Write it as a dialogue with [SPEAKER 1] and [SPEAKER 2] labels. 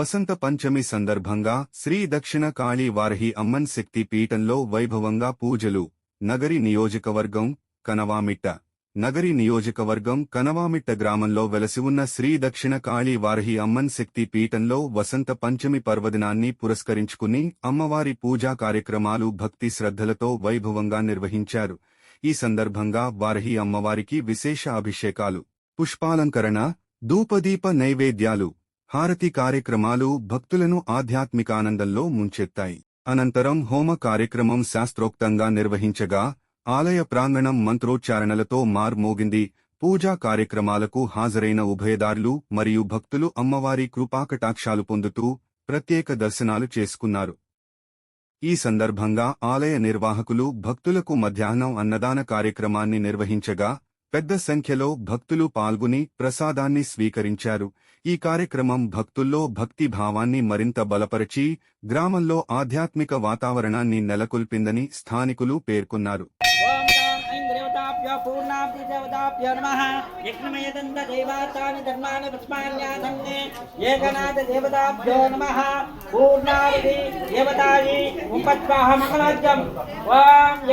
[SPEAKER 1] వసంత పంచమి సందర్భంగా శ్రీ దక్షిణ కాళీ వారహి అమ్మన్ శక్తి పీఠంలో వైభవంగా పూజలు. నగరి నియోజకవర్గం కనవామిట్ట. నగరి నియోజకవర్గం కనవామిట్ట గ్రామంలో వెలసి ఉన్న శ్రీ దక్షిణ కాళీ వారహి అమ్మన్ శక్తి పీఠంలో వసంత పంచమి పర్వదినాన్ని పురస్కరించుకుని అమ్మవారి పూజా కార్యక్రమాలు భక్తి శ్రద్ధలతో వైభవంగా నిర్వహించారు. ఈ సందర్భంగా వారహి అమ్మవారికి విశేష అభిషేకాలు, పుష్పాలంకరణ, ధూపదీప నైవేద్యాలు, హారతి కార్యక్రమాలు భక్తులను ఆధ్యాత్మికానందంలో ముంచెత్తాయి. అనంతరం హోమ కార్యక్రమం శాస్త్రోక్తంగా నిర్వహించగా ఆలయ ప్రాంగణం మంత్రోచ్చారణలతో మార్మోగింది. పూజా కార్యక్రమాలకు హాజరైన ఉభయదారులు మరియు భక్తులు అమ్మవారి కృపాకటాక్షాలు పొందుతూ ప్రత్యేక దర్శనాలు చేసుకున్నారు. ఈ సందర్భంగా ఆలయ నిర్వాహకులు భక్తులకు మధ్యాహ్నం అన్నదాన కార్యక్రమాన్ని నిర్వహించగా పెద్ద సంఖ్యలో భక్తులు పాల్గొని ప్రసాదాన్ని స్వీకరించారు. ఈ కార్యక్రమం భక్తుల్లో భక్తి భావాన్ని మరింత బలపరిచి గ్రామంలో ఆధ్యాత్మిక వాతావరణాన్ని నెలకొల్పిందని స్థానికులు పేర్కొన్నారు.
[SPEAKER 2] ఓం